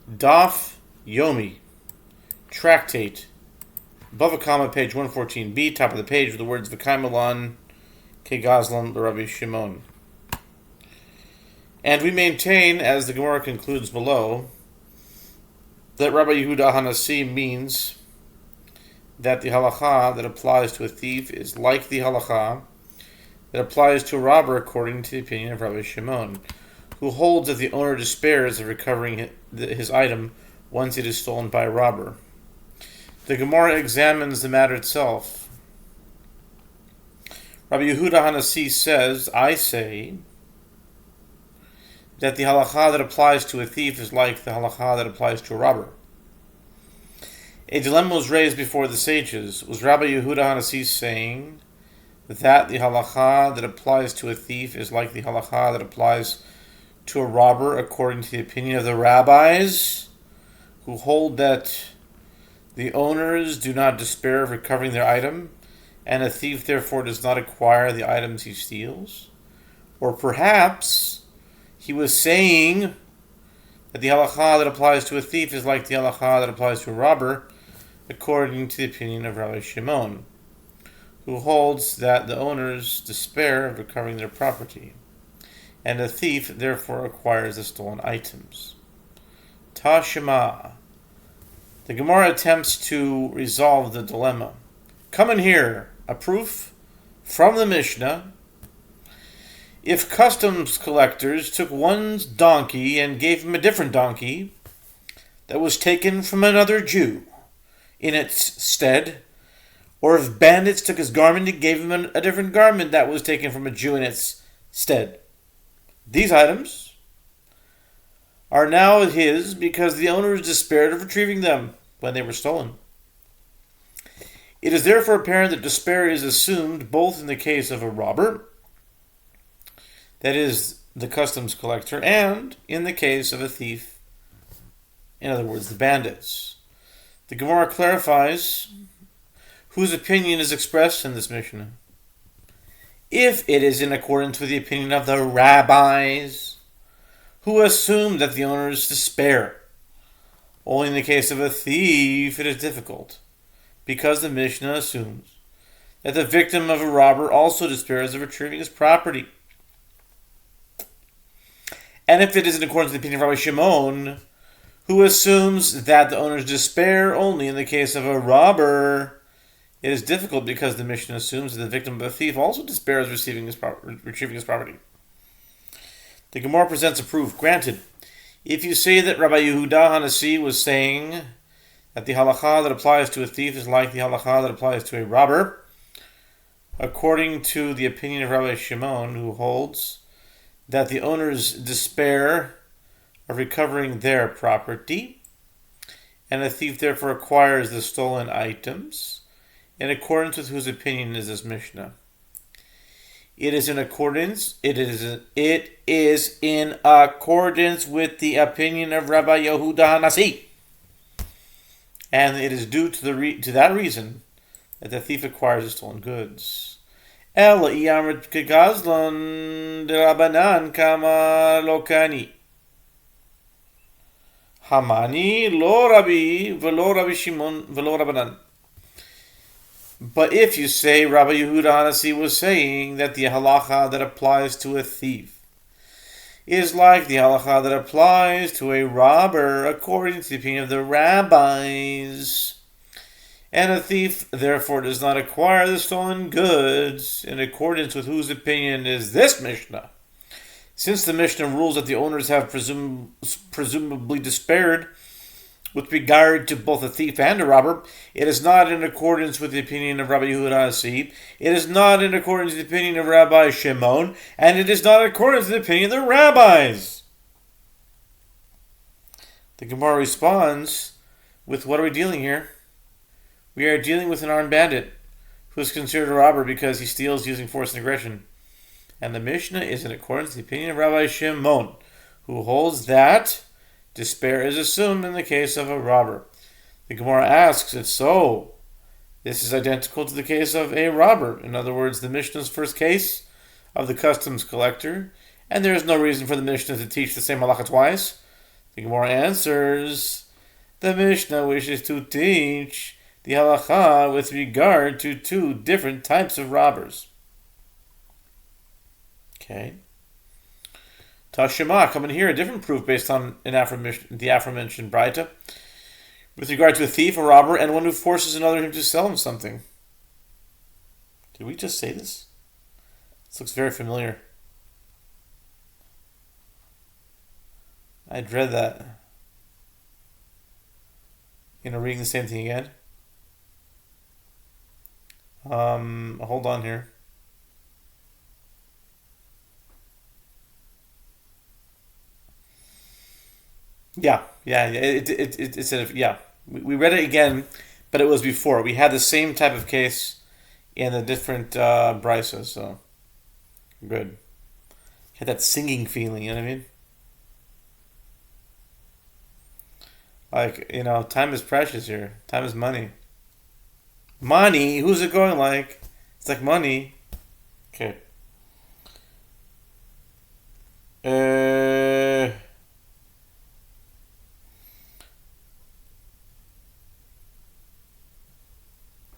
Daf Yomi, Tractate, Bava, page 114b, top of the page with the words V'kaimalan Kegazlan Rabbi Shimon. And we maintain, as the Gemara concludes below, that Rabbi Yehuda Hanasi means that the halacha that applies to a thief is like the halacha that applies to a robber according to the opinion of Rabbi Shimon, who holds that the owner despairs of recovering his item once it is stolen by a robber. The Gemara examines the matter itself. Rabbi Yehuda Hanasi says, I say that the halacha that applies to a thief is like the halacha that applies to a robber. A dilemma was raised before the sages. Was Rabbi Yehuda Hanasi saying that the halacha that applies to a thief is like the halacha that applies to a robber according to the opinion of the rabbis, who hold that the owners do not despair of recovering their item, and a thief therefore does not acquire the items he steals? Or perhaps he was saying that the halacha that applies to a thief is like the halacha that applies to a robber, according to the opinion of Rabbi Shimon, who holds that the owners despair of recovering their property, and a thief therefore acquires the stolen items. Tashema. The Gemara attempts to resolve the dilemma. Come in here, a proof from the Mishnah. If customs collectors took one's donkey and gave him a different donkey that was taken from another Jew in its stead, or if bandits took his garment and gave him a different garment that was taken from a Jew in its stead, these items are now his because the owners despaired of retrieving them when they were stolen. It is therefore apparent that despair is assumed both in the case of a robber, that is, the customs collector, and in the case of a thief, in other words, the bandits. The Gemara clarifies whose opinion is expressed in this Mishnah. If it is in accordance with the opinion of the rabbis, who assume that the owners despair, only in the case of a thief it is difficult, because the Mishnah assumes that the victim of a robber also despairs of retrieving his property. And if it is in accordance with the opinion of Rabbi Shimon, who assumes that the owners despair only in the case of a robber, it is difficult because the Mishnah assumes that the victim of a thief also despairs of retrieving his property. The Gemara presents a proof. Granted, if you say that Rabbi Yehuda Hanasi was saying that the halacha that applies to a thief is like the halacha that applies to a robber, according to the opinion of Rabbi Shimon, who holds that the owners despair of recovering their property, and a thief therefore acquires the stolen items, in accordance with whose opinion is this Mishnah? It is in accordance with the opinion of Rabbi Yehuda Hanasi, and it is due to that reason that the thief acquires the stolen goods. El iyamrit kegazlan derabanan kama lokani. Hamani lo Rabbi velo Rabbi Shimon velo Rabbanan. But if you say Rabbi Yehuda Hanasi was saying that the halacha that applies to a thief is like the halacha that applies to a robber according to the opinion of the rabbis, and a thief therefore does not acquire the stolen goods, in accordance with whose opinion is this Mishnah? Since the Mishnah rules that the owners have presumably despaired with regard to both a thief and a robber, it is not in accordance with the opinion of Rabbi Yehuda Hanasi, it is not in accordance with the opinion of Rabbi Shimon, and it is not in accordance with the opinion of the rabbis. The Gemara responds with, what are we dealing here? We are dealing with an armed bandit who is considered a robber because he steals using force and aggression. And the Mishnah is in accordance with the opinion of Rabbi Shimon, who holds that despair is assumed in the case of a robber. The Gemara asks, if so, this is identical to the case of a robber. In other words, the Mishnah's first case of the customs collector, and there is no reason for the Mishnah to teach the same halacha twice. The Gemara answers, the Mishnah wishes to teach the halacha with regard to two different types of robbers. Okay. Tashima, come in here, a different proof based on the aforementioned Braita, with regard to a thief, a robber, and one who forces another to sell him something. Did we just say this? This looks very familiar. I dread that. Reading the same thing again. Hold on here. Yeah. It said, yeah. We read it again, but it was before. We had the same type of case in the different brises, so good. Had that singing feeling, you know what I mean? Like, time is precious here. Time is money. Money? Who's it going like? It's like money. Okay.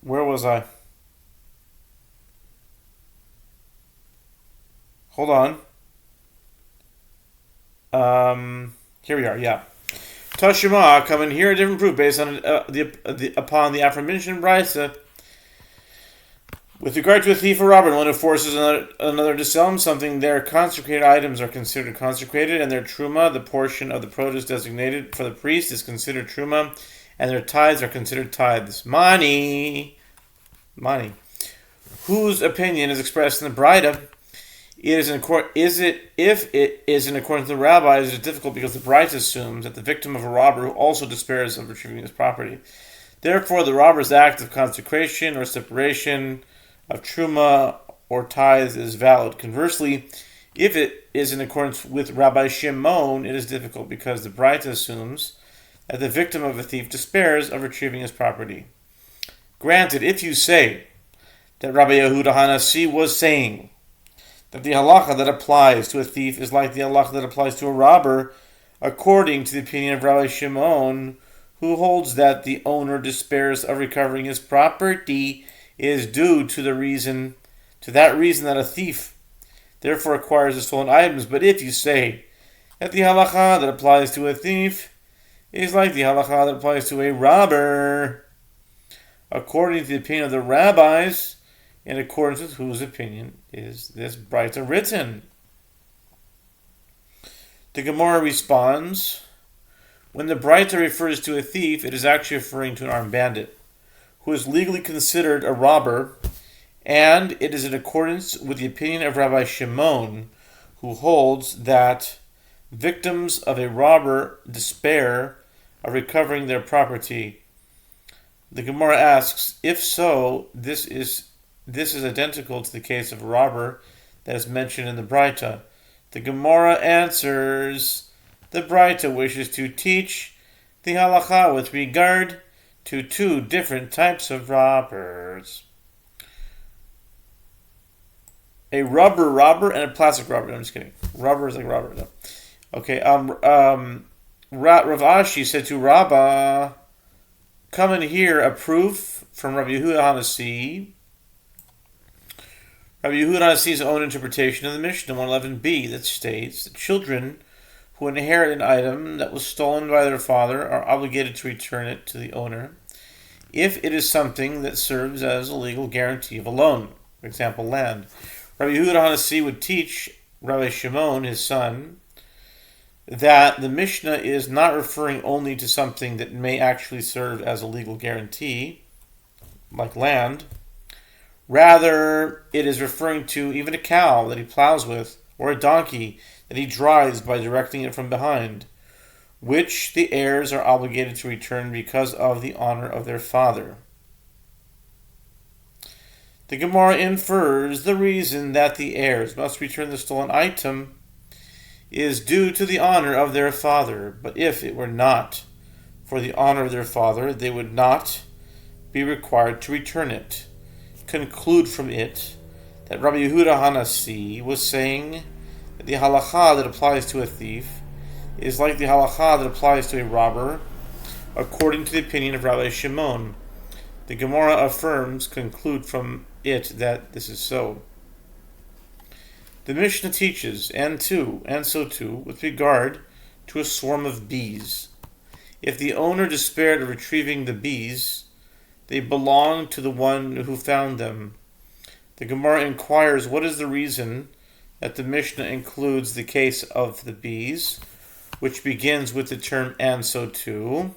Where was I? Hold on. Here we are, yeah. Tashima, come in here, a different proof based on upon the aforementioned brisa. With regard to a thief or robber, and one who forces another to sell him something, their consecrated items are considered consecrated, and their truma, the portion of the produce designated for the priest, is considered truma, and their tithes are considered tithes. Money. Whose opinion is expressed in the Braita? If it is in accordance with the rabbis, it is difficult because the Braita assumes that the victim of a robber also despairs of retrieving his property. Therefore, the robber's act of consecration or separation of truma or tithes is valid. Conversely, if it is in accordance with Rabbi Shimon, it is difficult because the Braita assumes that the victim of a thief despairs of retrieving his property. Granted, if you say that Rabbi Yehuda Hanasi was saying that the halacha that applies to a thief is like the halacha that applies to a robber, according to the opinion of Rabbi Shimon, who holds that the owner despairs of recovering his property is due to that reason that a thief therefore acquires the stolen items. But if you say that the halacha that applies to a thief is like the halacha that applies to a robber, according to the opinion of the rabbis, in accordance with whose opinion is this Braita written? The Gemara responds, when the Braita refers to a thief, it is actually referring to an armed bandit, who is legally considered a robber, and it is in accordance with the opinion of Rabbi Shimon, who holds that victims of a robber despair of recovering their property. The Gemara asks, if so, this is identical to the case of a robber that is mentioned in the Braita. The Gemara answers, the Braita wishes to teach the halacha with regard to two different types of robbers. A rubber robber and a plastic robber. No, I'm just kidding. Robber is like robber. No. Okay. Rav Ashi said to Rabbah, come and hear a proof from Rabbi Yehuda Hanasi. Rabbi Yehuda Hanasi's own interpretation of the Mishnah 111b that states that children who inherit an item that was stolen by their father are obligated to return it to the owner if it is something that serves as a legal guarantee of a loan, for example, land. Rabbi Yehuda Hanasi would teach Rabbi Shimon, his son, that the Mishnah is not referring only to something that may actually serve as a legal guarantee, like land. Rather, it is referring to even a cow that he plows with, or a donkey that he drives by directing it from behind, which the heirs are obligated to return because of the honor of their father. The Gemara infers the reason that the heirs must return the stolen item is due to the honor of their father, but if it were not for the honor of their father, they would not be required to return it. Conclude from it that Rabbi Yehuda Hanasi was saying that the halacha that applies to a thief is like the halacha that applies to a robber, according to the opinion of Rabbi Shimon. The Gemara conclude from it that this is so. The Mishnah teaches, and so too, with regard to a swarm of bees. If the owner despaired of retrieving the bees, they belong to the one who found them. The Gemara inquires, what is the reason that the Mishnah includes the case of the bees, which begins with the term and so too?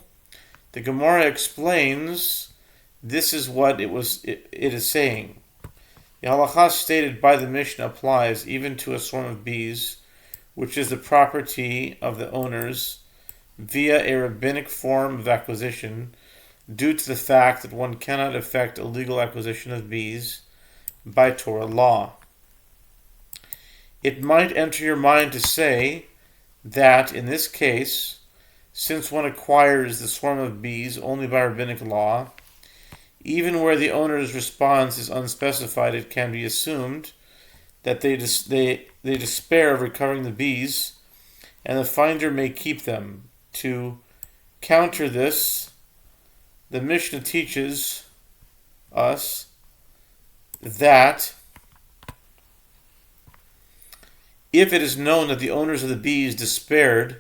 The Gemara explains, this is what it is saying. The halakha stated by the Mishnah applies even to a swarm of bees, which is the property of the owners via a rabbinic form of acquisition, due to the fact that one cannot effect a legal acquisition of bees by Torah law. It might enter your mind to say that, in this case, since one acquires the swarm of bees only by rabbinic law, even where the owner's response is unspecified, it can be assumed that they despair of recovering the bees, and the finder may keep them. To counter this, the Mishnah teaches us that if it is known that the owners of the bees despaired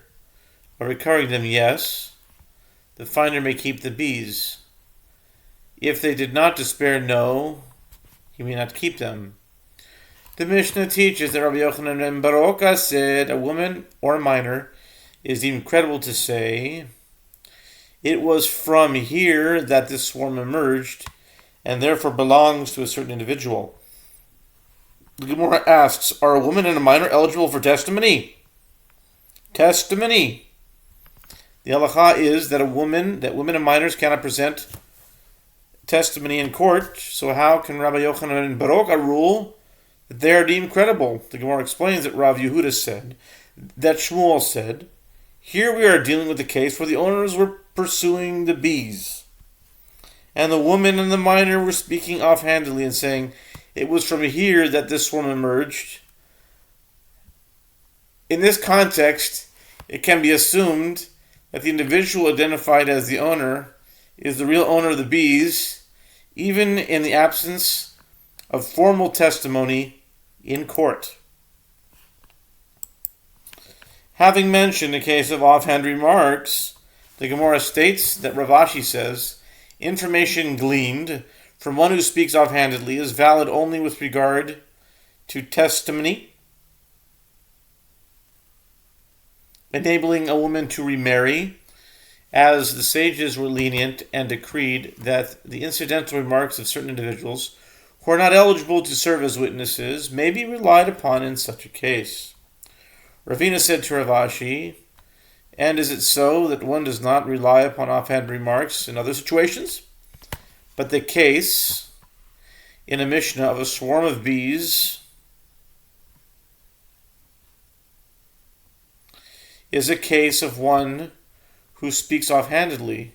of recovering them, yes, the finder may keep the bees. If they did not despair, no, he may not keep them. The Mishnah teaches that Rabbi Yochanan ben Baroka said a woman or a minor is deemed credible to say, it was from here that this swarm emerged, and therefore belongs to a certain individual. The Gemara asks, are a woman and a minor eligible for testimony? Testimony. The halacha is that women and minors cannot present testimony in court, so how can Rabbi Yochanan and Baroka rule that they are deemed credible? The Gemara explains that Rav Yehuda said, that Shmuel said, here we are dealing with a case where the owners were pursuing the bees, and the woman and the minor were speaking offhandedly and saying, it was from here that this swarm emerged. In this context, it can be assumed that the individual identified as the owner is the real owner of the bees, even in the absence of formal testimony in court. Having mentioned a case of offhand remarks, the Gemara states that Rav Ashi says, information gleaned from one who speaks offhandedly is valid only with regard to testimony, enabling a woman to remarry, as the sages were lenient and decreed that the incidental remarks of certain individuals who are not eligible to serve as witnesses may be relied upon in such a case. Ravina said to Rav Ashi, and is it so that one does not rely upon offhand remarks in other situations? But the case in a Mishnah of a swarm of bees is a case of one who speaks offhandedly,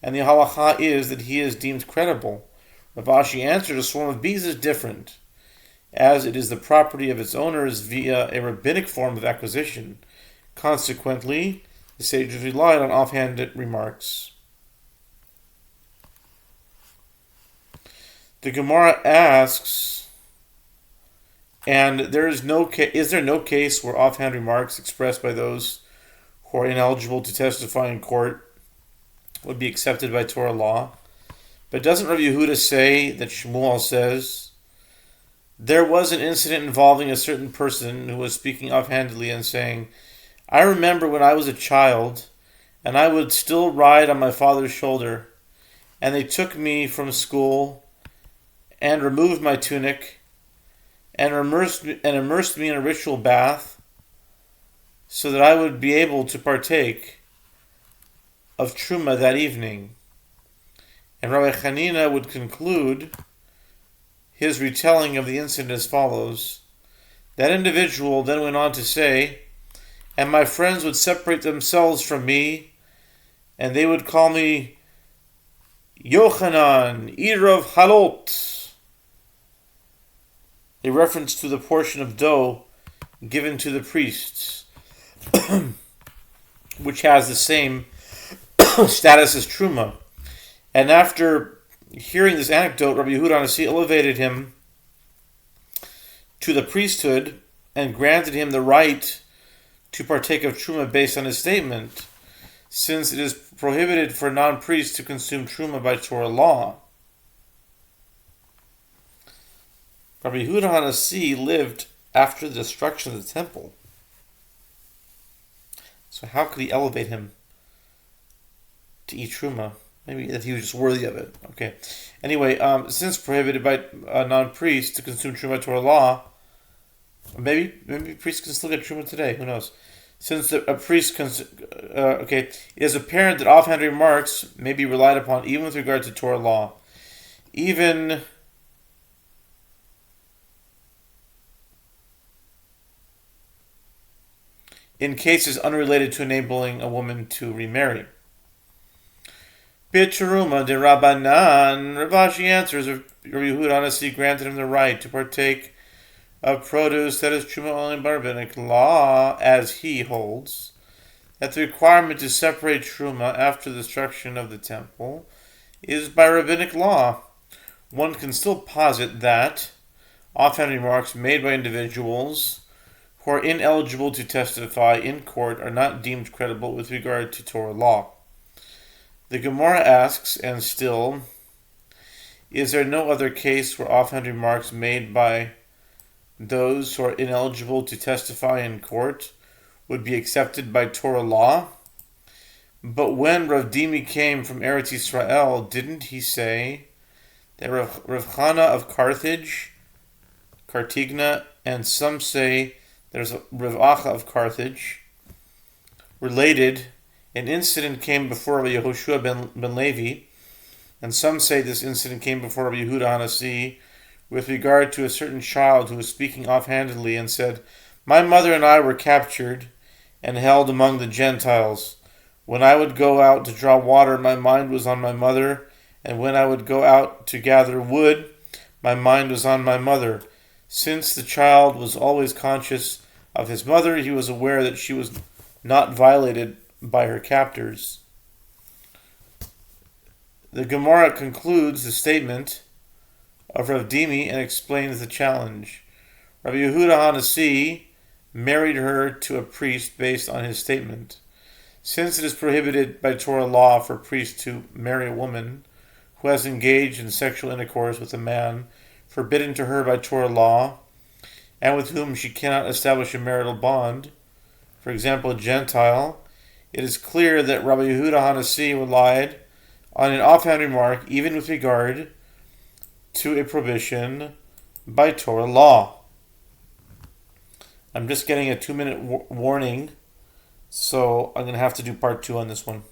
and the halacha is that he is deemed credible. Rav Ashi answered, a swarm of bees is different, as it is the property of its owners via a rabbinic form of acquisition. Consequently, the sages relied on offhanded remarks. The Gemara asks, and is there no case where offhand remarks expressed by those who are ineligible to testify in court would be accepted by Torah law? But doesn't Rabbi Yehuda say that Shmuel says, there was an incident involving a certain person who was speaking offhandedly and saying, I remember when I was a child, and I would still ride on my father's shoulder, and they took me from school and removed my tunic and immersed me in a ritual bath so that I would be able to partake of Truma that evening. And Rabbi Chanina would conclude his retelling of the incident as follows. That individual then went on to say, and my friends would separate themselves from me, and they would call me Yochanan, eater of halot, a reference to the portion of dough given to the priests. which has the same status as Truma. And after hearing this anecdote, Rabbi Yehuda Hanasi elevated him to the priesthood and granted him the right to partake of Truma based on his statement, since it is prohibited for non-priests to consume Truma by Torah law. Rabbi Yehuda Hanasi lived after the destruction of the temple. So how could he elevate him to eat Truma? Maybe that he was just worthy of it. Okay. Anyway, since prohibited by non-priests to consume Truma by Torah law, maybe priests can still get Truma today. Who knows? Since a priest it is apparent that offhand remarks may be relied upon even with regard to Torah law. Even in cases unrelated to enabling a woman to remarry. B'teruma de Rabbanan, Rav Ashi answers, Rabbi Yehuda Hanasi granted him the right to partake of produce that is truma only by rabbinic law, as he holds that the requirement to separate truma after the destruction of the temple is by rabbinic law. One can still posit that offhand remarks made by individuals who are ineligible to testify in court are not deemed credible with regard to Torah law. The Gemara asks, and still, is there no other case where offhand remarks made by those who are ineligible to testify in court would be accepted by Torah law? But when Rav Dimi came from Eretz Yisrael, didn't he say that Rav Chana of Carthage, Cartigna, and some say there's a Rav Acha of Carthage, related, an incident came before Rabbi Yehoshua ben Levi, and some say this incident came before Rabbi Yehuda Hanasi with regard to a certain child who was speaking offhandedly and said, "My mother and I were captured and held among the Gentiles. When I would go out to draw water, my mind was on my mother, and when I would go out to gather wood, my mind was on my mother." Since the child was always conscious of his mother, he was aware that she was not violated by her captors. The Gemara concludes the statement of Rav Dimi and explains the challenge. Rabbi Yehuda Hanasi married her to a priest based on his statement. Since it is prohibited by Torah law for priests to marry a woman who has engaged in sexual intercourse with a man forbidden to her by Torah law, and with whom she cannot establish a marital bond, for example, a Gentile, it is clear that Rabbi Yehuda Hanasi relied on an offhand remark even with regard to a prohibition by Torah law. I'm just getting a 2-minute warning, so I'm going to have to do part 2 on this one.